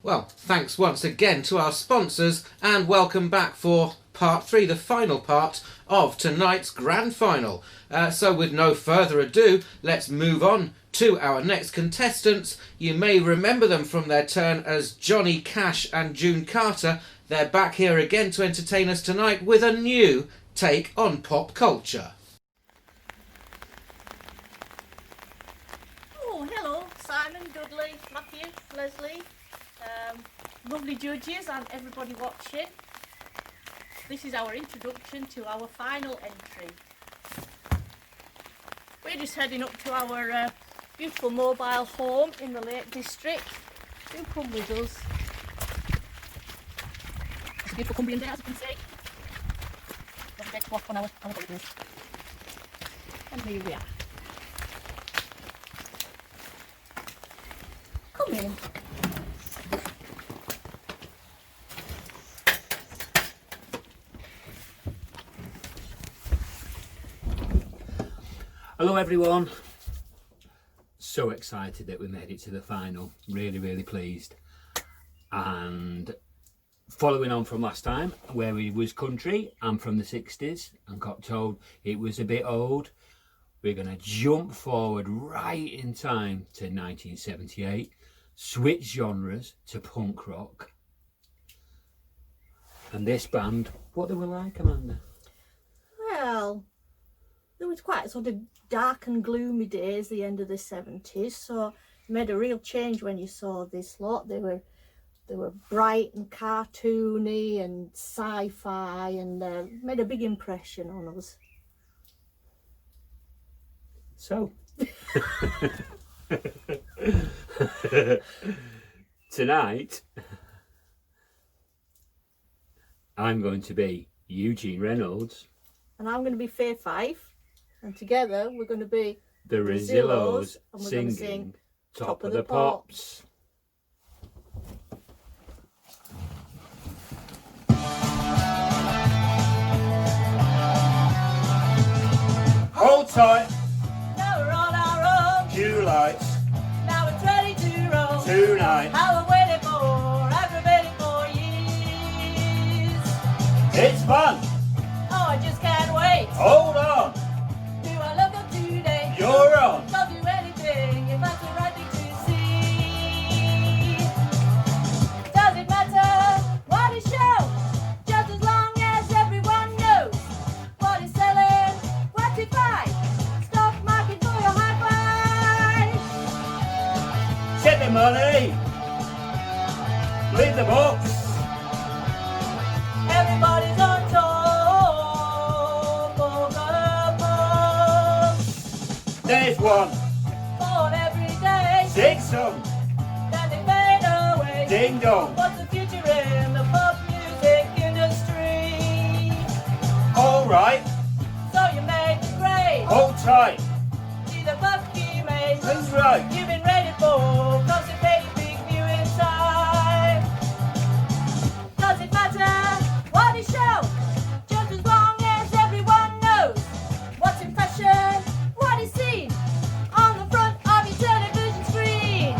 Well, thanks once again to our sponsors, and welcome back for part 3, the final part of tonight's grand final. So with no further ado, let's move on to our next contestants. You may remember them from their turn as Johnny Cash and June Carter. They're back here again to entertain us tonight with a new take on pop culture. Oh, hello, Simon, Dudley, Matthew, Leslie. Lovely judges and everybody watching. This is our introduction to our final entry. We're just heading up to our beautiful mobile home in the Lake District. Do come with us. It's a beautiful Cumbrian day, as you can see. Don't forget to walk on our holidays. And here we are. Come in. Hello everyone, so excited that we made it to the final, really pleased. And following on from last time where we was country, I'm from the 60s and got told it was a bit old. We're going to jump forward right in time to 1978, switch genres to punk rock. And this band, what they were like, Amanda? Well, there was quite sort of dark and gloomy days, the end of the 70s, so it made a real change when you saw this lot. They were bright and cartoony and sci-fi, and made a big impression on us. So, tonight, I'm going to be Eugene Reynolds. And I'm going to be Faye Fife. And together we're going to be The Rezillos, and we're going to singing sing Top of the Pops. Hold tight, Now we're on our own. cue lights, Now it's ready to roll. tonight. How I've waited for, aggravated for years. It's fun, Oh, I just can't wait. hold on, Do I look up today? you're on. Don't do anything if that's the right thing to see. Does it matter what is shown? Just as long as everyone knows what is selling, what to buy. Stock market for your high five. Take the money, leave the box. Everybody's on top of the pops. There's one, Born every day, sing some, then they fade away. ding dong. What's the future in the pop music industry? Alright, So you made the grade. hold tight, See the bucky made. who's right? You've been rated for constipated big viewing time. Does it matter what is shown? Just as long as everyone knows what's in fashion, what is seen on the front of your television screen.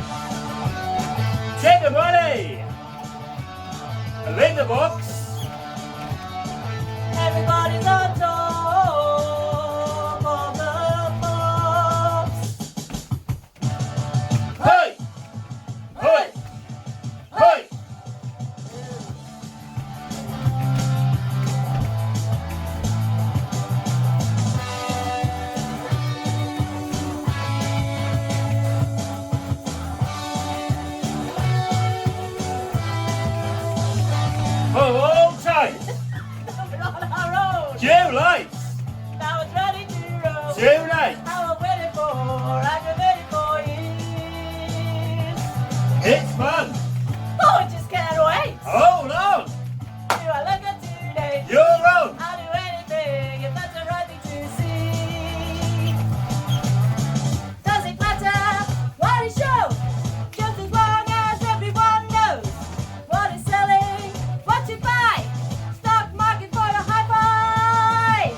Take the money, leave the box. Everybody's on top of the pops. Hey! Hey! Hey! Hold tight! We're on our own. Two lights! Now it's ready to roll. Tonight! How I waited for, aggravated for years. It's fun! Oh, I just can't wait. Hold on! Do I look at today? You're on! I'll do anything if that's the right thing to see. Does it matter what is shown? Just as long as everyone knows what is selling, what to buy. Stock market for your high five.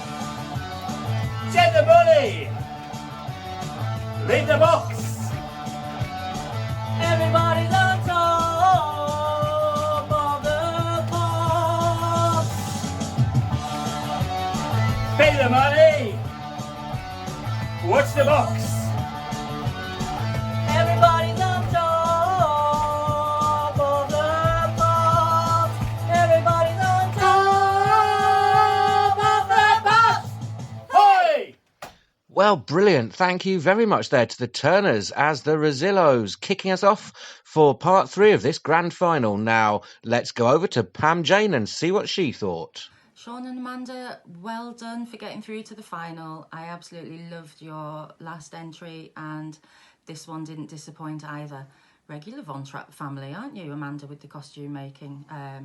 Take the money! Leave the box! Everybody's on top. the box. Everybody's on top of the pops. Everybody's on top of the pops. Hey! Well, brilliant. Thank you very much there to the Turners as the Rosillos, kicking us off for part 3 of this grand final. Now, let's go over to Pam Jane and see what she thought. Sean and Amanda, well done for getting through to the final. I absolutely loved your last entry, and this one didn't disappoint either. Regular Von Trapp family, aren't you, Amanda, with the costume making? I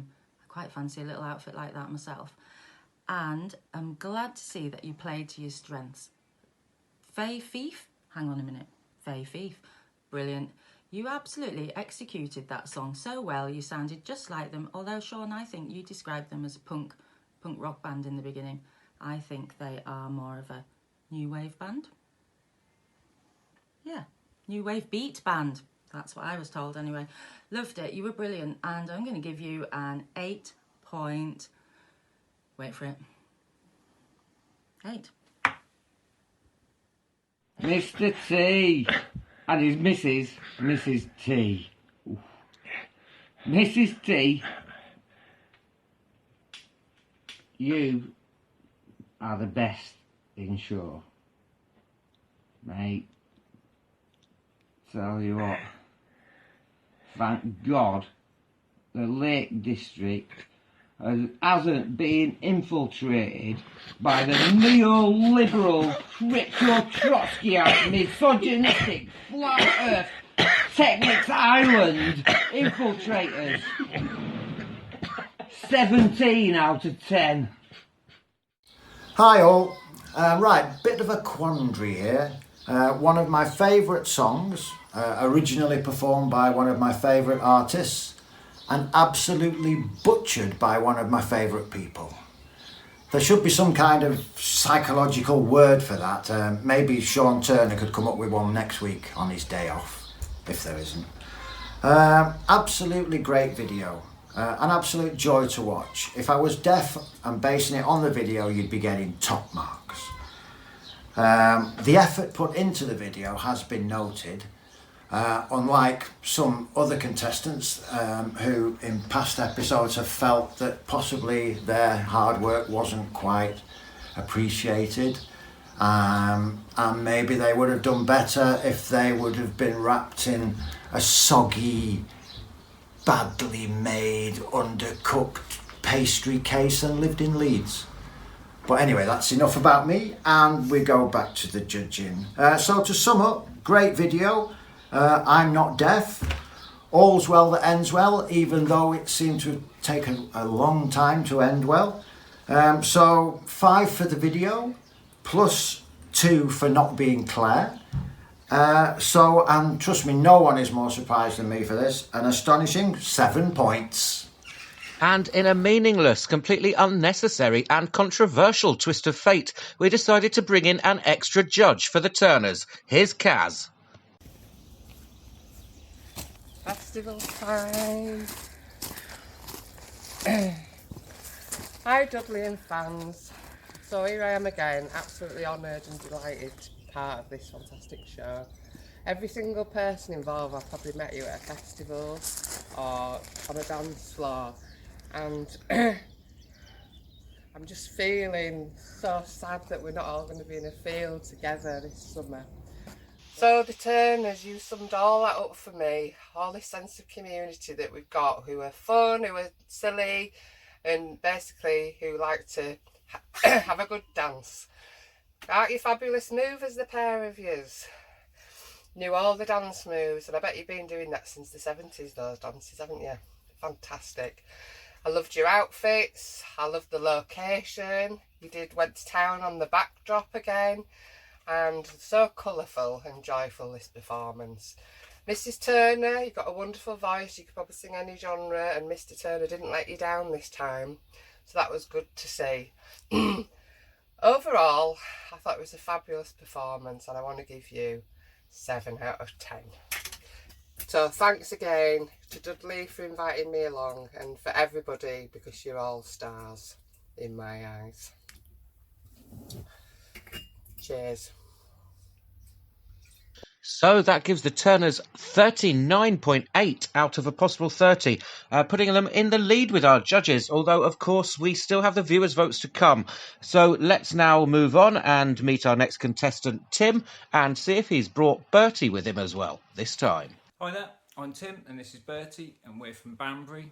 quite fancy a little outfit like that myself. And I'm glad to see that you played to your strengths. Faye Fief? Hang on a minute. Faye Fief. Brilliant. You absolutely executed that song so well. You sounded just like them. Although, Sean, I think you described them as a punk rock band in the beginning. I think they are more of a new wave band. Yeah, new wave beat band. That's what I was told anyway. Loved it. You were brilliant. And I'm going to give you an 8 point... Wait for it. 8. Mr. T and his Mrs. T. Oof. Mrs. T, you are the best in show. Mate, tell you what, thank God the Lake District hasn't been infiltrated by the neoliberal, crypto-Trotskyite, misogynistic, flat earth, Technics Island infiltrators. 17 out of 10. Hi all. Right, bit of a quandary here. One of my favourite songs, originally performed by one of my favourite artists, and absolutely butchered by one of my favourite people. There should be some kind of psychological word for that. Maybe Sean Turner could come up with one next week on his day off, if there isn't. Absolutely great video. An absolute joy to watch. If I was deaf and basing it on the video, you'd be getting top marks. The effort put into the video has been noted. Unlike some other contestants who in past episodes have felt that possibly their hard work wasn't quite appreciated, and maybe they would have done better if they would have been wrapped in a soggy, badly made, undercooked pastry case and lived in Leeds. But anyway, that's enough about me, and we go back to the judging. So to sum up, great video. I'm not deaf. All's well that ends well, even though it seemed to take a long time to end well. So 5 for the video, plus 2 for not being Claire. And trust me, no one is more surprised than me for this. An astonishing 7 points. And in a meaningless, completely unnecessary and controversial twist of fate, we decided to bring in an extra judge for the Turners. Here's Kaz. Festival time. Hi Dudley and fans. So here I am again, absolutely honoured and delighted to be part of this fantastic show. Every single person involved, I've probably met you at a festival or on a dance floor, and I'm just feeling so sad that we're not all going to be in a field together this summer. So the Turners, you summed all that up for me, all this sense of community that we've got, who are fun, who are silly, and basically who like to have a good dance. Aren't you fabulous movers, the pair of yous? Knew all the dance moves, and I bet you've been doing that since the 70s, those dances, haven't you? Fantastic. I loved your outfits, I loved the location, went to town on the backdrop again. And so colourful and joyful, this performance. Mrs. Turner, you've got a wonderful voice, you could probably sing any genre, and Mr. Turner didn't let you down this time, so that was good to see. Overall, I thought it was a fabulous performance, and I want to give you 7 out of 10. So thanks again to Dudley for inviting me along, and for everybody, because you're all stars in my eyes. Cheers. So that gives the Turners 39.8 out of a possible 30, putting them in the lead with our judges, although, of course, we still have the viewers' votes to come. So let's now move on and meet our next contestant, Tim, and see if he's brought Bertie with him as well, this time. Hi there, I'm Tim and this is Bertie and we're from Banbury.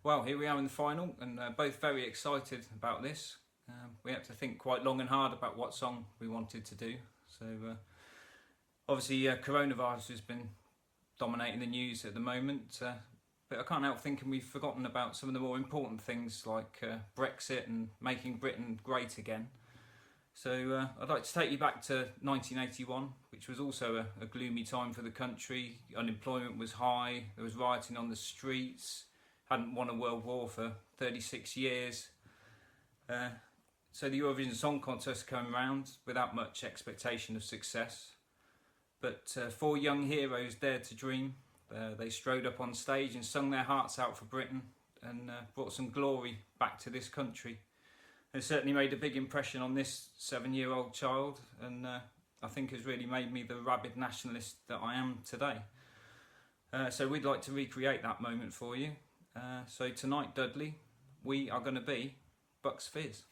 Well, here we are in the final and both very excited about this. We had to think quite long and hard about what song we wanted to do. So obviously coronavirus has been dominating the news at the moment, but I can't help thinking we've forgotten about some of the more important things like Brexit and making Britain great again. So I'd like to take you back to 1981, which was also a gloomy time for the country. Unemployment was high, there was rioting on the streets, hadn't won a world war for 36 years. So the Eurovision Song Contest came around without much expectation of success. But 4 young heroes dared to dream. They strode up on stage and sung their hearts out for Britain and brought some glory back to this country. It certainly made a big impression on this 7-year-old child, and I think has really made me the rabid nationalist that I am today. So we'd like to recreate that moment for you. So tonight, Dudley, we are going to be Bucks Fizz.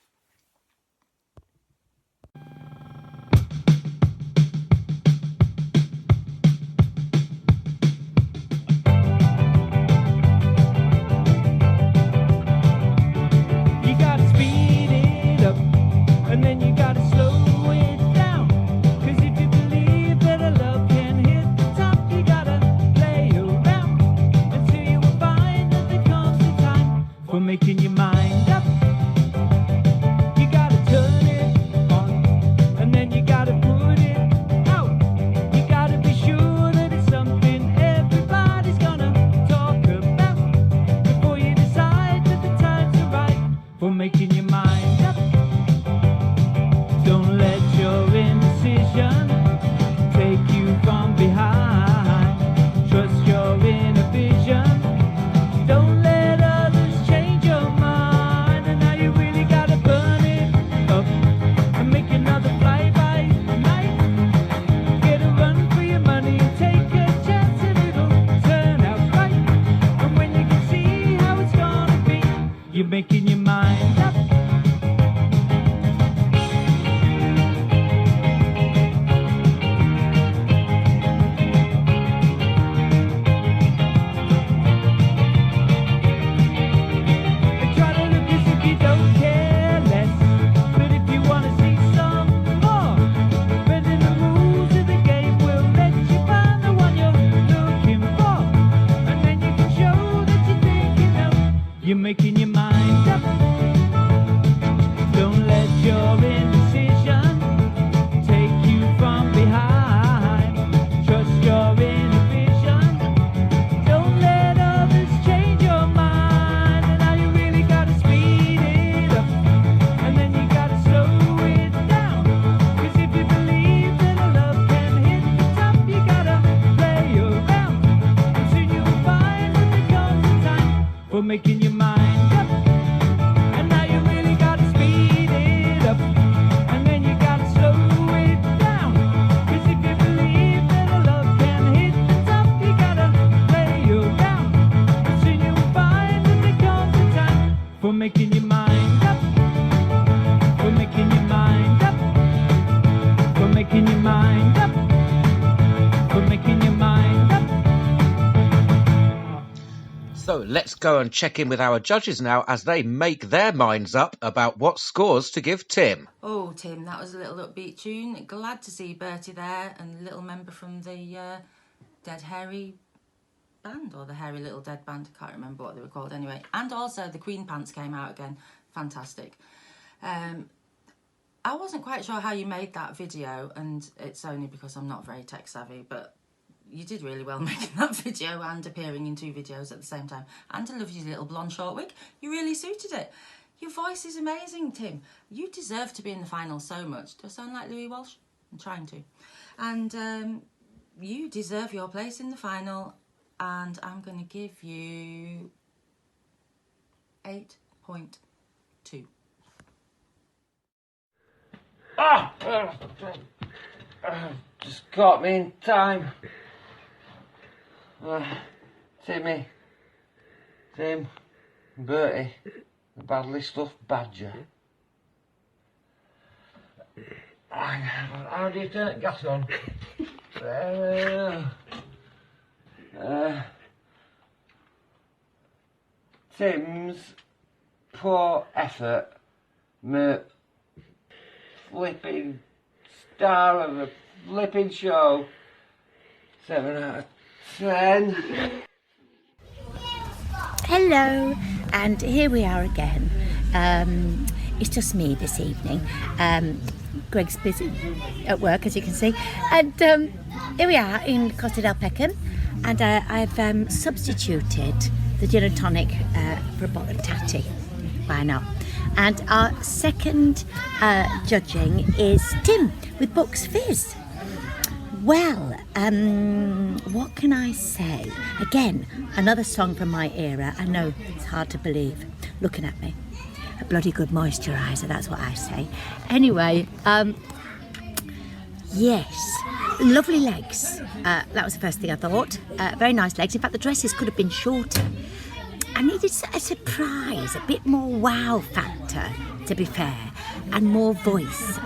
Making your mind up, you gotta turn it on, and then you gotta put it out. You gotta be sure that it's something everybody's gonna talk about before you decide that the times are right for making your mind up. Don't let your indecision take you from behind. Trust your inner vision. Don't let others change your mind, and now you really gotta burn it up and make another fly-by night. Get a run for your money, take a chance and it'll turn out right. And when you can see how it's gonna be, you're making your mind up. You're making your mind up. Don't let your indecision take you from behind. Trust your inner vision. Don't let others change your mind. And now you really gotta speed it up, and then you gotta slow it down. 'Cause if you believe that a love can hit the top, you gotta play around, and soon you'll find that there comes a time for making your mind up. And now you really gotta speed it up, and then you gotta slow it down. 'Cause if you believe that a love can hit the top, you gotta play around, and soon you'll find that there comes a time for making your mind up. For making your mind up. For making your mind up. For making your mind up. So let's go and check in with our judges now as they make their minds up about what scores to give Tim. Oh, Tim, that was a little upbeat tune. Glad to see Bertie there and a little member from the Dead Hairy Band, or the Hairy Little Dead Band. I can't remember what they were called anyway. And also the Queen Pants came out again. Fantastic. I wasn't quite sure how you made that video, and it's only because I'm not very tech savvy, but you did really well making that video and appearing in 2 videos at the same time. And I love your little blonde short wig. You really suited it. Your voice is amazing, Tim. You deserve to be in the final so much. Do I sound like Louis Walsh? I'm trying to. And you deserve your place in the final. And I'm going to give you 8.2. just caught me in time. Timmy, Tim, Bertie, the badly stuffed badger. How do you turn the gas on? Tim's poor effort, my flipping star of a flipping show. 7 out of 10. Hello, and here we are again. It's just me this evening. Greg's busy at work, as you can see, and here we are in Costa del Peckham, and I've substituted the gin and tonic for a bottle of tatty. Why not? And our second judging is Tim with Bucks Fizz. Well, what can I say? Again, another song from my era. I know it's hard to believe, looking at me. A bloody good moisturiser, that's what I say. Anyway, yes, lovely legs. That was the first thing I thought. Very nice legs. In fact, the dresses could have been shorter. I needed a surprise, a bit more wow factor, to be fair, and more voice.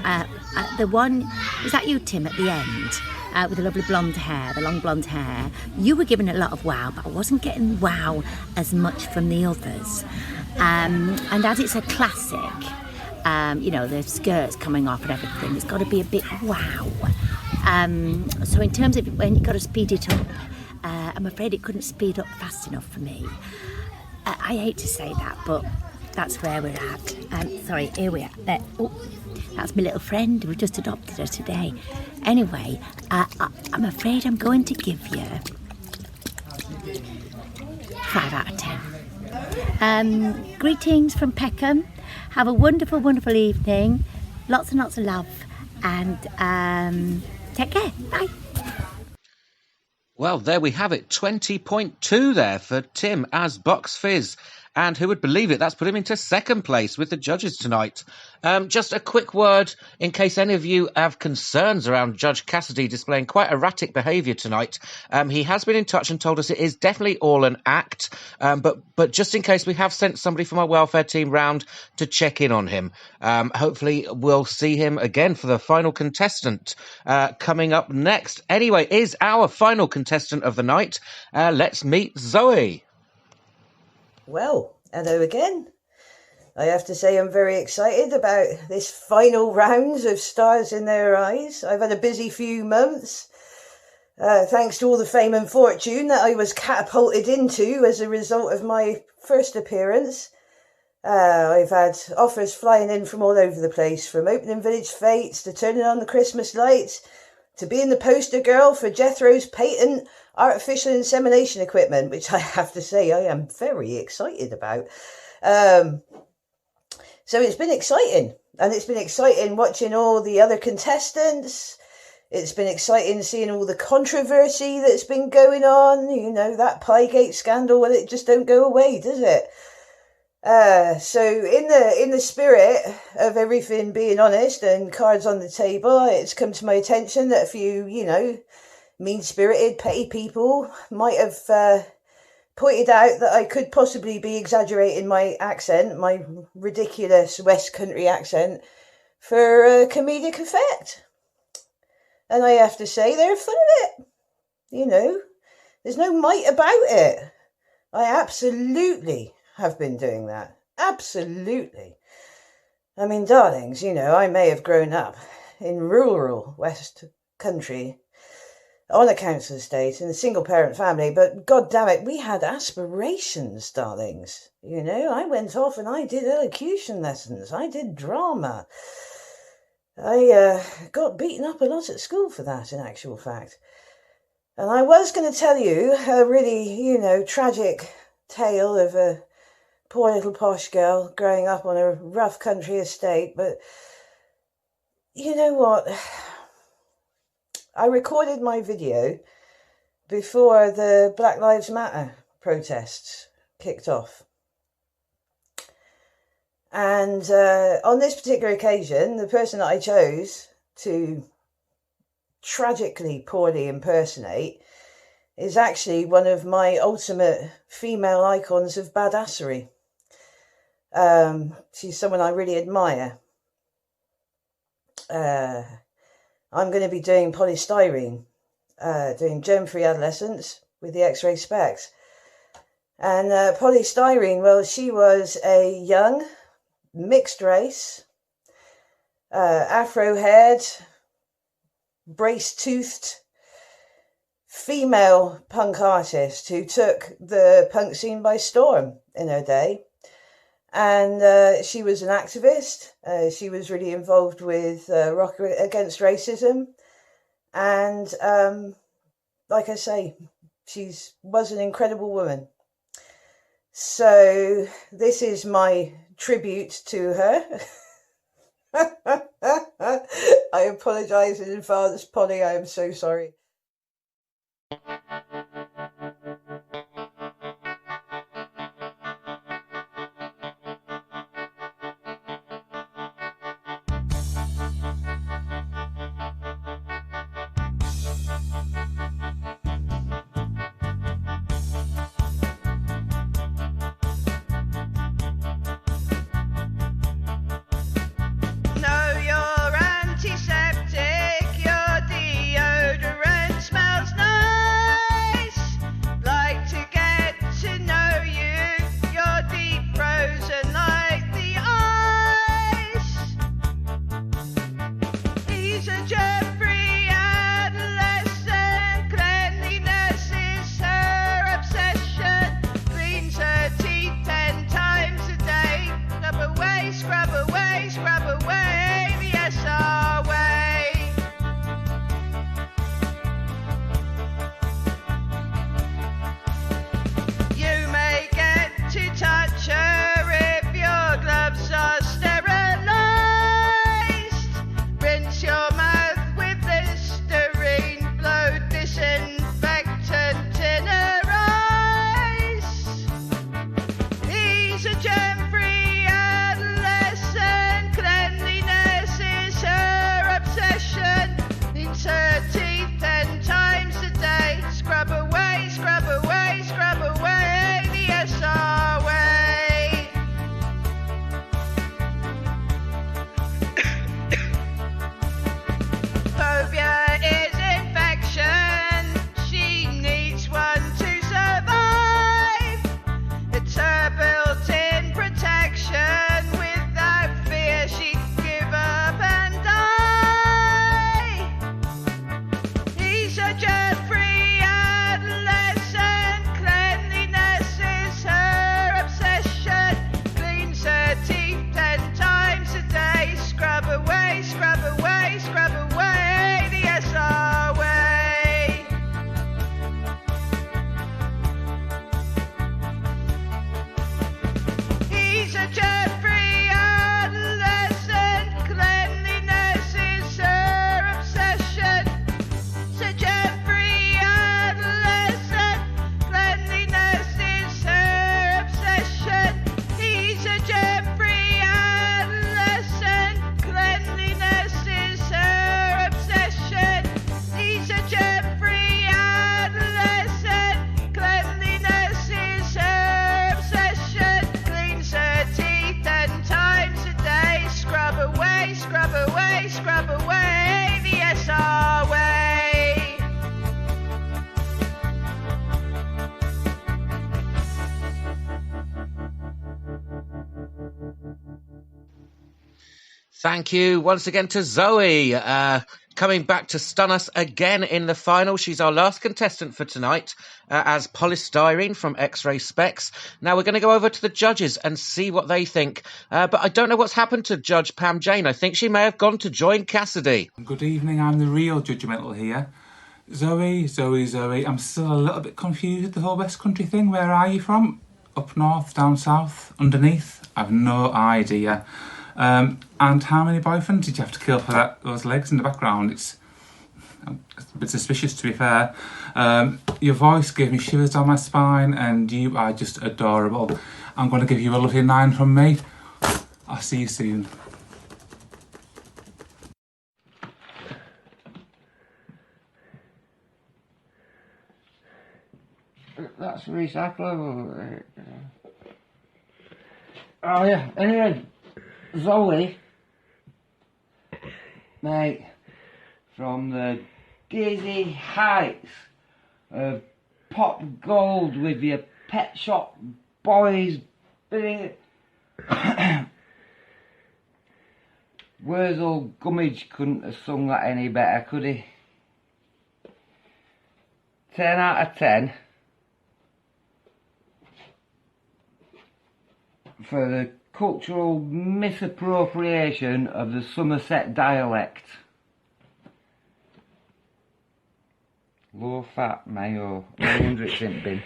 The one, was that you, Tim, at the end? With the lovely blonde hair, the long blonde hair. You were giving a lot of wow, but I wasn't getting wow as much from the others. And as it's a classic, you know, the skirts coming off and everything, it's got to be a bit wow. So in terms of when you've got to speed it up, I'm afraid it couldn't speed up fast enough for me. I hate to say that, but that's where we're at. Sorry, here we are. There. Oh, that's my little friend. We've just adopted her today. Anyway, I'm afraid I'm going to give you 5 out of 10. Greetings from Peckham. Have a wonderful, wonderful evening. Lots and lots of love. And take care. Bye. Well, there we have it. 20.2 there for Tim as Bucks Fizz. And who would believe it? That's put him into second place with the judges tonight. Just a quick word in case any of you have concerns around Judge Cassidy displaying quite erratic behaviour tonight. He has been in touch and told us it is definitely all an act. But just in case, we have sent somebody from our welfare team round to check in on him. Hopefully we'll see him again for the final contestant coming up next. Anyway, is our final contestant of the night. Let's meet Zoe. Well, hello again. I have to say I'm very excited about this final round of Stars in Their Eyes. I've had a busy few months, thanks to all the fame and fortune that I was catapulted into as a result of my first appearance. I've had offers flying in from all over the place, from opening village fetes to turning on the Christmas lights, to being the poster girl for Jethro's patent artificial insemination equipment, which I have to say I am very excited about. So it's been exciting, and it's been exciting watching all the other contestants. It's been exciting seeing all the controversy that's been going on. You know, that Piegate scandal, well, it just don't go away, does it? So in the spirit of everything being honest and cards on the table, it's come to my attention that a few, you know, mean-spirited, petty people might have pointed out that I could possibly be exaggerating my accent, my ridiculous West Country accent, for comedic effect. And I have to say, they're full of it. You know, there's no might about it. I absolutely have been doing that. Absolutely. I mean, darlings, you know, I may have grown up in rural West Country on a council estate in a single parent family, but god damn it, we had aspirations, darlings. You know, I went off and I did elocution lessons. I did drama. I got beaten up a lot at school for that, in actual fact. And I was going to tell you a really, you know, tragic tale of a poor little posh girl growing up on a rough country estate, but you know what? I recorded my video before the Black Lives Matter protests kicked off. And on this particular occasion, the person that I chose to tragically poorly impersonate is actually one of my ultimate female icons of badassery. She's someone I really admire. I'm going to be doing Polystyrene, doing Germ-Free Adolescence with the X-Ray Specs. And Polystyrene, well, she was a young, mixed race, afro-haired, brace-toothed female punk artist who took the punk scene by storm in her day. And she was an activist. She was really involved with Rock Against Racism. And like I say, she was an incredible woman. So this is my tribute to her. I apologise in advance, Polly. I am so sorry. Thank you once again to Zoe, coming back to stun us again in the final. She's our last contestant for tonight as Polystyrene from X-Ray Specs. Now we're going to go over to the judges and see what they think. But I don't know what's happened to Judge Pam Jane. I think she may have gone to join Cassidy. Good evening, I'm the real judgmental here. Zoe, I'm still a little bit confused with the whole West Country thing. Where are you from? Up north, down south, underneath? I've no idea. And how many boyfriends did you have to kill for those legs in the background? It's a bit suspicious, to be fair. Your voice gave me shivers down my spine, and you are just adorable. I'm going to give you a lovely 9 from me. I'll see you soon. That's recyclable. Oh yeah, anyway, Zoe, mate, from the dizzy heights of pop gold with your Pet Shop Boys. Wurzel Gummidge couldn't have sung that any better, could he? 10 out of 10 for the cultural misappropriation of the Somerset dialect. Low fat mayo, no wonder it's in bin.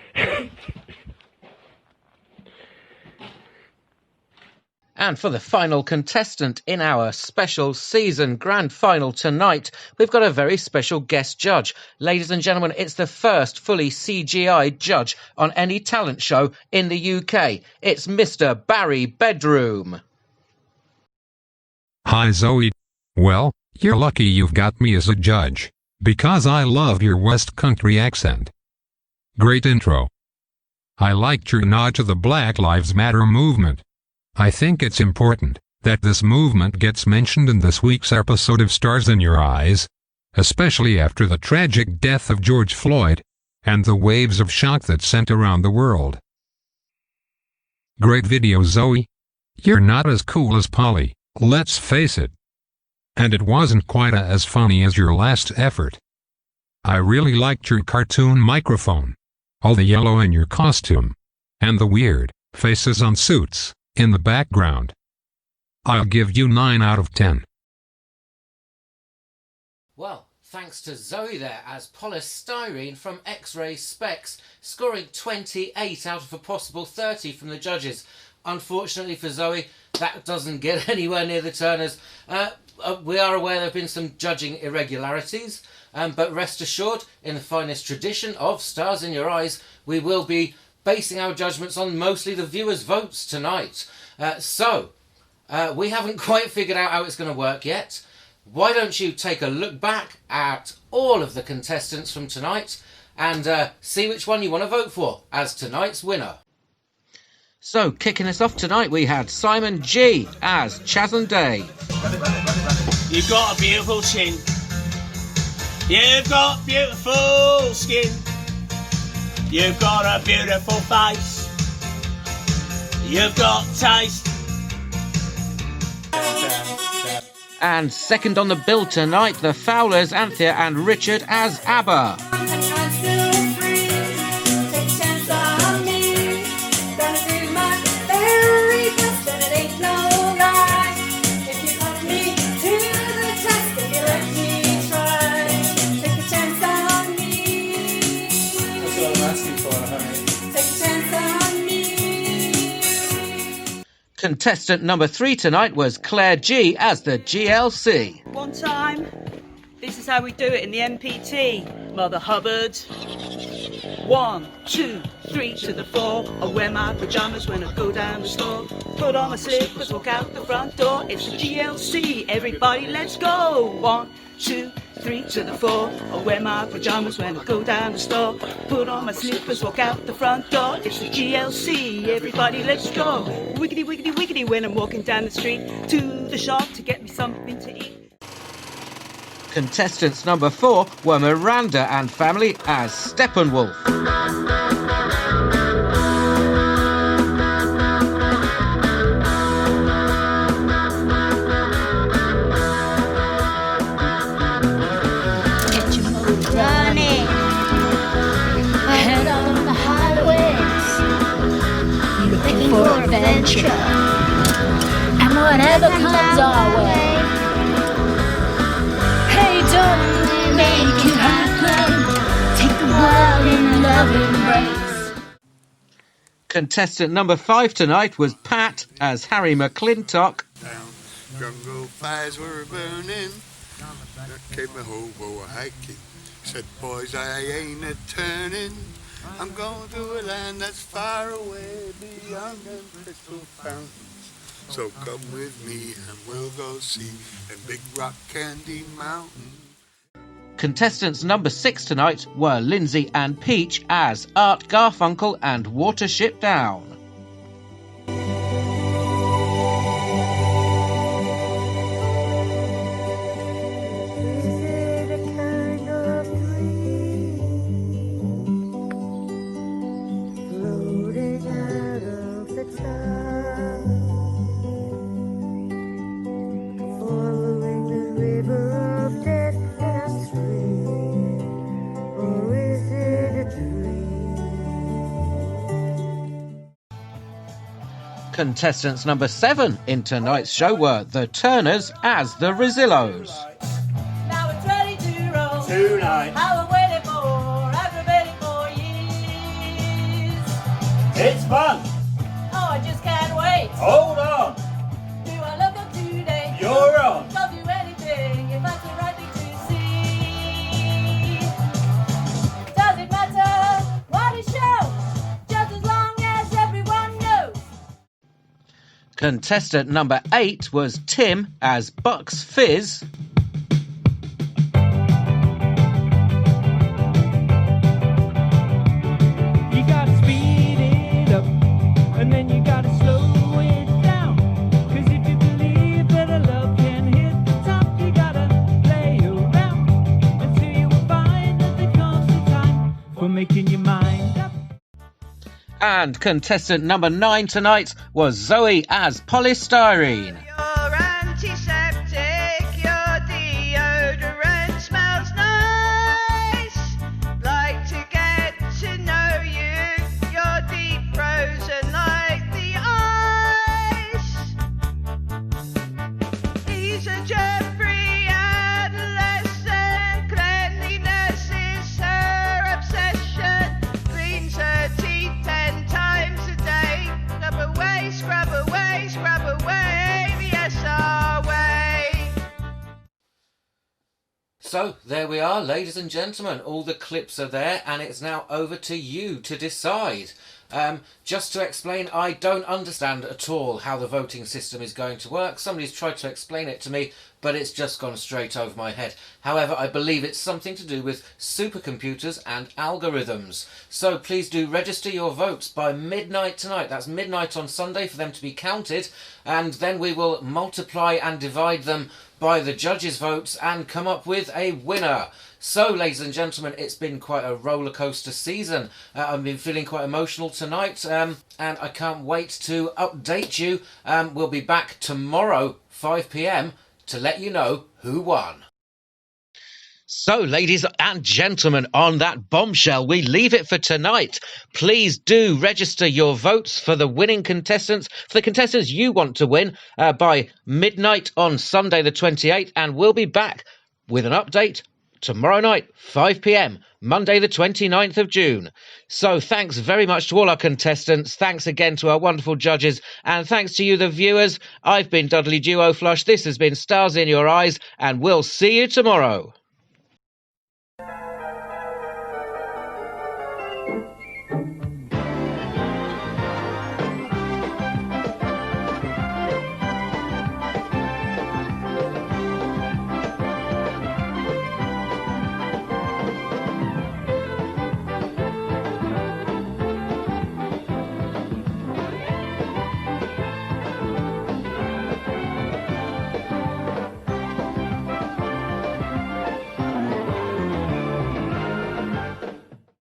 And for the final contestant in our special season grand final tonight, we've got a very special guest judge. Ladies and gentlemen, it's the first fully CGI judge on any talent show in the UK. It's Mr. Barry Bedroom. Hi Zoe. Well, you're lucky you've got me as a judge, because I love your West Country accent. Great intro. I liked your nod to the Black Lives Matter movement. I think it's important that this movement gets mentioned in this week's episode of Stars in Your Eyes, especially after the tragic death of George Floyd and the waves of shock that sent around the world. Great video, Zoe. You're not as cool as Polly, let's face it. And it wasn't quite as funny as your last effort. I really liked your cartoon microphone, all the yellow in your costume, and the weird faces on suits in the background. I'll give you 9 out of 10. Well, thanks to Zoe there as polystyrene from X-Ray Specs, scoring 28 out of a possible 30 from the judges. Unfortunately for Zoe, that doesn't get anywhere near the Turners. We are aware there have been some judging irregularities, but rest assured, in the finest tradition of Stars in Your Eyes, we will be basing our judgments on mostly the viewers' votes tonight. We haven't quite figured out how it's going to work yet. Why don't you take a look back at all of the contestants from tonight and see which one you want to vote for as tonight's winner. So, kicking us off tonight, we had Simon G as Chas and Dave. You've got a beautiful chin. You've got beautiful skin. You've got a beautiful face. You've got taste. And second on the bill tonight, the Fowlers, Anthea and Richard as ABBA. Contestant number 3 tonight was Claire G as the GLC. One time, this is how we do it in the MPT, Mother Hubbard. 1, 2, 3 to the 4. I wear my pyjamas when I go down the store. Put on my slippers, walk out the front door. It's the GLC, everybody let's go. 1, 2, 3 to the 4. I wear my pyjamas when I go down the store. Put on my slippers, walk out the front door. It's the GLC, everybody let's go. Wiggity, wiggity, wiggity when I'm walking down the street to the shop to get me something to eat. Contestants number 4 were Miranda and family as Steppenwolf. Running ahead on the highways, looking for adventure, and whatever comes our way. Hey, don't make it happen. Take the world in a loving embrace. Contestant number 5 tonight was Pat as Harry McClintock. Jungle fires were burning. Came a hobo hiking. Said, boys, I ain't a turning. I'm going to a land that's far away beyond them crystal fountains. So come with me and we'll go see a Big Rock Candy Mountain. Contestants number 6 tonight were Lindsay and Peach as Art Garfunkel and Watership Down. Contestants number 7 in tonight's show were the Turners as the Rezillos. Now it's ready to roll. Tonight. How I've waited for, aggravated for years. It's fun. Oh, I just can't wait. Hold on. Do I look up today? You're on. I'll do anything if that's the right thing to see. Does it matter what it shows? Just as long as everyone knows. Contestant number 8 was Tim as Bucks Fizz. You gotta speed it up, and then you gotta slow it down. 'Cause if you believe that a love can hit the top, you gotta play around until you find that there comes a time for making your mind up. And contestant number 9 tonight was Zoe as Polystyrene. Your antiseptic, your deodorant smells nice. Like to get to know you. You're deep frozen like the ice. He's a Jeffrey adolescent. Cleanliness is her obsession. Cleans her teeth 10 times a day. Scrub away, scrub away, scrub away. Yes, our way. So there we are, ladies and gentlemen. All the clips are there, and it's now over to you to decide. Just to explain, I don't understand at all how the voting system is going to work. Somebody's tried to explain it to me, but it's just gone straight over my head. However, I believe it's something to do with supercomputers and algorithms. So please do register your votes by midnight tonight. That's midnight on Sunday for them to be counted, and then we will multiply and divide them by the judges' votes and come up with a winner. So, ladies and gentlemen, it's been quite a roller coaster season. I've been feeling quite emotional tonight, and I can't wait to update you. We'll be back tomorrow, 5 p.m, to let you know who won. So, ladies and gentlemen, on that bombshell, we leave it for tonight. Please do register your votes for the winning contestants, for the contestants you want to win, by midnight on Sunday the 28th, and we'll be back with an update tomorrow night, 5 p.m, Monday the 29th of June. So thanks very much to all our contestants. Thanks again to our wonderful judges. And thanks to you, the viewers. I've been Dudley Duo Flush. This has been Stars in Your Eyes. And we'll see you tomorrow.